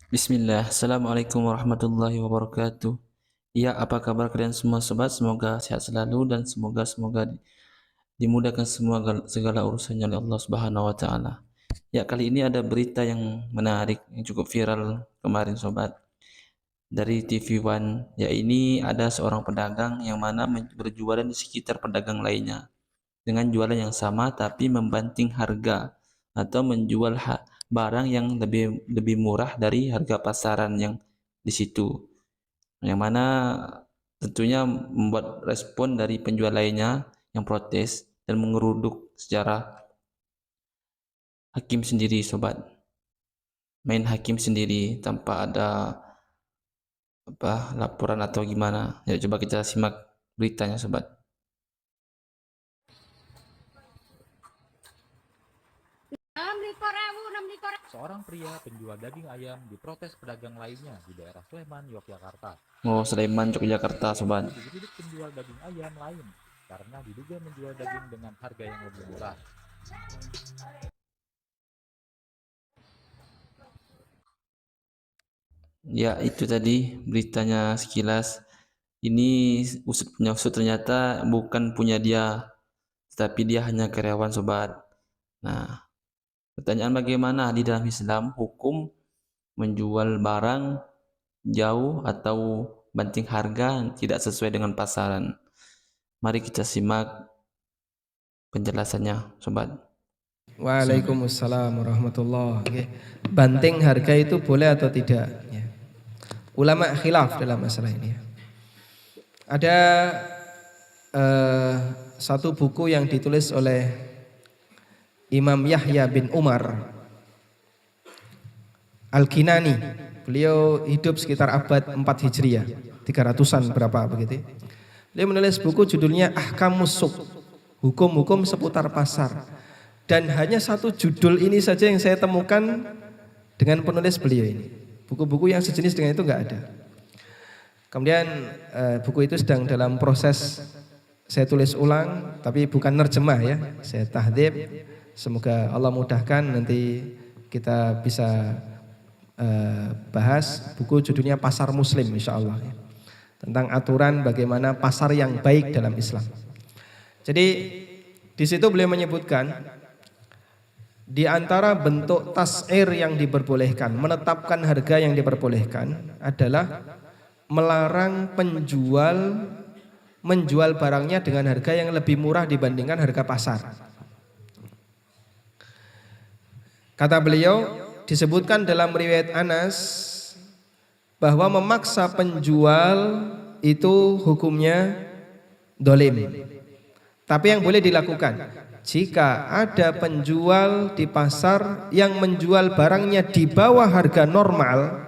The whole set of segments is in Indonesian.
Bismillah, Assalamualaikum warahmatullahi wabarakatuh. Ya, apa kabar kalian semua sobat? Semoga sehat selalu dan semoga dimudahkan semua segala urusannya oleh Allah Subhanahu wa taala. Ya, kali ini ada berita yang menarik yang cukup viral kemarin sobat dari TV One. Ya, ini ada seorang pedagang yang mana berjualan di sekitar pedagang lainnya dengan jualan yang sama tapi membanting harga atau menjual barang yang lebih lebih murah dari harga pasaran yang di situ, yang mana tentunya membuat respon dari penjual lainnya yang protes dan mengeruduk secara hakim sendiri sobat, main hakim sendiri tanpa ada laporan atau gimana. Ya, coba kita simak beritanya sobat. Seorang pria penjual daging ayam diprotes pedagang lainnya di daerah Sleman, Yogyakarta. Oh, Sleman, Yogyakarta Pria sobat. itu digeruduk penjual daging ayam lain karena diduga menjual daging dengan harga yang lebih murah. Ya, itu tadi beritanya sekilas. Ini usut punya usut, ternyata bukan punya dia, tapi dia hanya karyawan sobat. Nah, pertanyaan bagaimana di dalam Islam hukum menjual barang jauh atau banting harga yang tidak sesuai dengan pasaran? Mari kita simak penjelasannya sobat. Waalaikumsalam warahmatullahi wabarakatuh. Banting harga itu boleh atau tidak? Ya. Ulama khilaf dalam masalah ini. Ada satu buku yang ditulis oleh Imam Yahya bin Umar Al-Kinani. Beliau hidup sekitar abad 4 Hijriah, 300-an berapa begitu. Beliau menulis buku judulnya Ahkamus Suq, hukum-hukum seputar pasar. Dan hanya satu judul ini saja yang saya temukan dengan penulis beliau ini. Buku-buku yang sejenis dengan itu enggak ada. Kemudian buku itu sedang dalam proses saya tulis ulang, tapi bukan nerjemah ya, saya tahdib. Semoga Allah mudahkan nanti kita bisa bahas. Buku judulnya Pasar Muslim insya Allah ya. Tentang aturan bagaimana pasar yang baik dalam Islam. Jadi di situ beliau menyebutkan di antara bentuk tas'ir yang diperbolehkan, menetapkan harga yang diperbolehkan adalah melarang penjual menjual barangnya dengan harga yang lebih murah dibandingkan harga pasar. Kata beliau, disebutkan dalam riwayat Anas bahwa memaksa penjual itu hukumnya dolim. Tapi yang boleh dilakukan jika ada penjual di pasar yang menjual barangnya di bawah harga normal,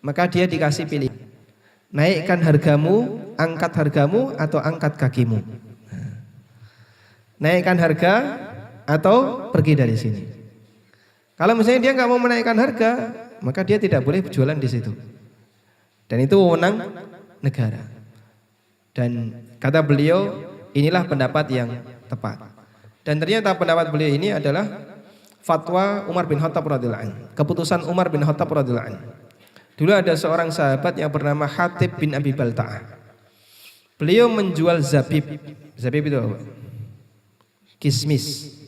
maka dia dikasih pilih, naikkan hargamu, angkat hargamu, atau angkat kakimu. Naikkan harga atau pergi dari sini. Kalau misalnya dia nggak mau menaikkan harga, maka dia tidak boleh berjualan di situ. Dan itu wewenang negara. Dan kata beliau, inilah pendapat yang tepat. Dan ternyata pendapat beliau ini adalah fatwa Umar bin Khattab radhiyallahu anhu, keputusan Umar bin Khattab radhiyallahu anhu. Dulu ada seorang sahabat yang bernama Hatib bin Abi Balta'ah. Beliau menjual zabib. Zabib itu apa? Kismis.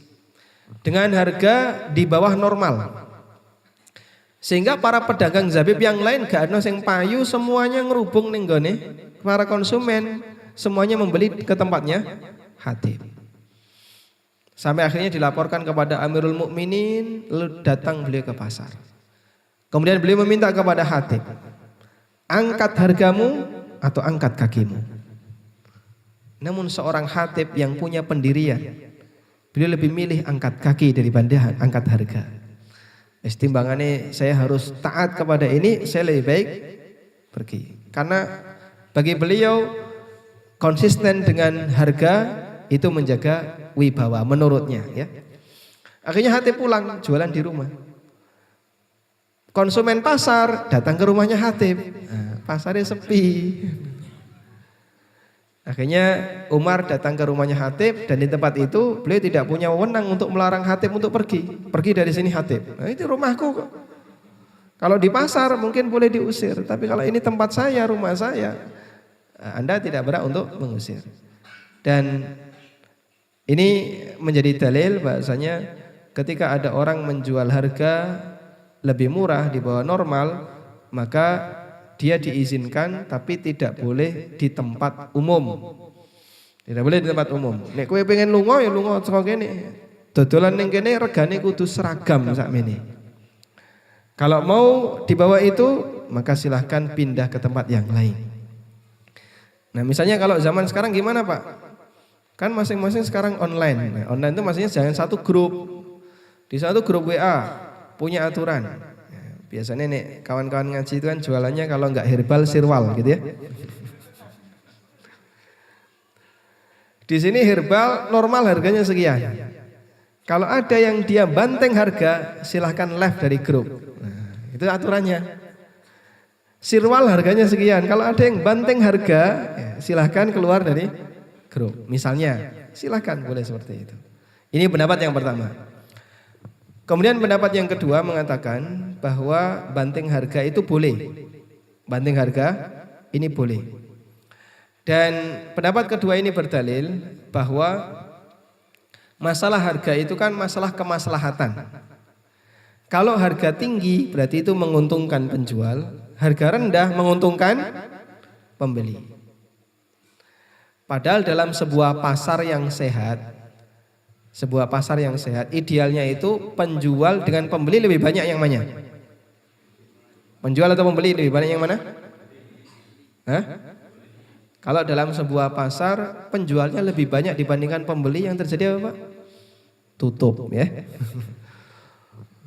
Dengan harga di bawah normal. Sehingga para pedagang zabib yang lain gak ada sing payu, semuanya ngerubung ning gone para konsumen, semuanya membeli ke tempatnya Hatib. Sampai akhirnya dilaporkan kepada Amirul Mukminin, lalu datang beliau ke pasar. Kemudian beliau meminta kepada Hatib, angkat hargamu atau angkat kakimu. Namun seorang Hatib yang punya pendirian, beliau lebih milih angkat kaki daripada angkat harga. Timbangannya saya harus taat kepada ini, saya lebih baik pergi. Karena bagi beliau konsisten dengan harga itu menjaga wibawa menurutnya ya. Akhirnya Hatib pulang jualan di rumah. Konsumen pasar datang ke rumahnya Hatib. Nah, pasarnya sepi. Akhirnya Umar datang ke rumahnya Hatib dan di tempat itu beliau tidak punya wewenang untuk melarang Hatib untuk pergi. Pergi dari sini Hatib. Nah, itu rumahku kok. Kalau di pasar mungkin boleh diusir, tapi kalau ini tempat saya, rumah saya, Anda tidak berhak untuk mengusir. Dan ini menjadi dalil bahasanya ketika ada orang menjual harga lebih murah di bawah normal, maka dia diizinkan tapi tidak boleh di tempat umum. Tidak boleh di tempat umum. Nek kowe pengen lunga ya lunga saka kene. Dodolan ning kene regane kudu seragam sakmene. Kalau mau di bawah itu, maka silahkan pindah ke tempat yang lain. Nah misalnya kalau zaman sekarang gimana Pak? Kan masing-masing sekarang online. Nah, online itu maksudnya jangan satu grup. Di satu grup WA punya aturan. Biasanya nih kawan-kawan ngaji itu kan jualannya kalau nggak herbal sirwal gitu ya. Di sini herbal normal harganya sekian. Kalau ada yang dia banteng harga, silahkan left dari grup. Nah, itu aturannya. Sirwal harganya sekian. Kalau ada yang banteng harga, ya, silahkan keluar dari grup. Misalnya, silahkan boleh seperti itu. Ini pendapat yang pertama. Kemudian pendapat yang kedua mengatakan bahwa banting harga itu boleh. Banting harga ini boleh. Dan pendapat kedua ini berdalil bahwa masalah harga itu kan masalah kemaslahatan. Kalau harga tinggi berarti itu menguntungkan penjual, harga rendah menguntungkan pembeli. Padahal dalam sebuah pasar yang sehat, idealnya itu penjual dengan pembeli lebih banyak yang mana? Penjual atau pembeli lebih banyak yang mana? Hah? Kalau dalam sebuah pasar penjualnya lebih banyak dibandingkan pembeli, yang terjadi apa Pak? Tutup ya.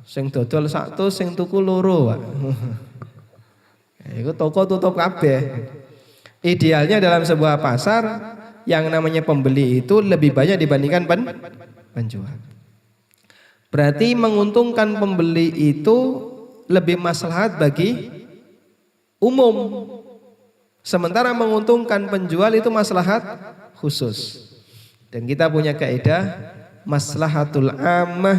Sing dodol satu, sing tuku loro Pak. Itu toko tutup kabeh. Idealnya dalam sebuah pasar yang namanya pembeli itu lebih banyak dibandingkan penjual. Berarti menguntungkan pembeli itu lebih maslahat bagi umum. Sementara menguntungkan penjual itu maslahat khusus. Dan kita punya kaidah maslahatul ammah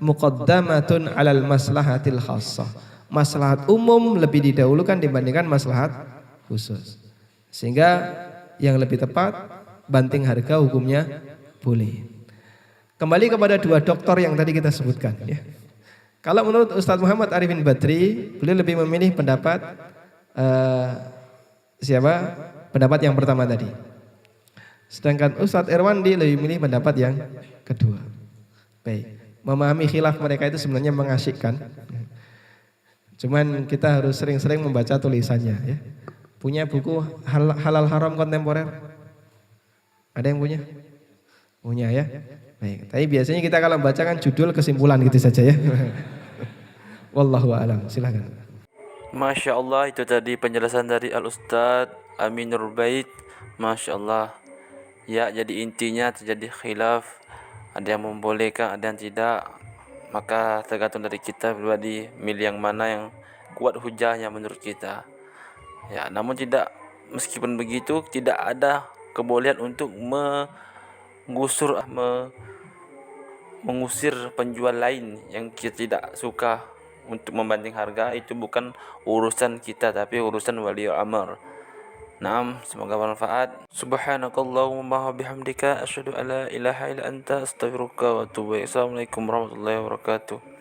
muqaddamatun alal maslahatil khassah. Maslahat umum lebih didahulukan dibandingkan maslahat khusus. Sehingga yang lebih tepat banting harga hukumnya boleh. Kembali kepada dua doktor yang tadi kita sebutkan ya. Kalau menurut Ustadz Muhammad Arifin Badri, beliau lebih memilih pendapat pendapat yang pertama tadi. Sedangkan Ustadz Irwandi lebih memilih pendapat yang kedua. Baik, memahami khilaf mereka itu sebenarnya mengasyikkan. Cuman kita harus sering-sering membaca tulisannya ya. Punya buku halal haram kontemporer? Ada yang punya? Punya ya. Baik, tapi biasanya kita kalau baca kan judul kesimpulan gitu saja ya. Wallahu a'lam. Silakan. Masya Allah, itu tadi penjelasan dari Al-Ustadz Aminur Bait. Masya Allah. Ya, jadi intinya terjadi khilaf. Ada yang membolehkan, ada yang tidak. Maka tergantung dari kita pribadi milih yang mana yang kuat hujahnya menurut kita. Ya, namun meskipun begitu tidak ada kebolehan untuk mengusir penjual lain yang kita tidak suka untuk membanting harga. Itu bukan urusan kita tapi urusan waliul amr. Naam, semoga bermanfaat. Subhanakallahumma wa bihamdika asyhadu an la ilaha illa anta astaghfiruka wa atubu ilaik. Assalamualaikum warahmatullahi wabarakatuh.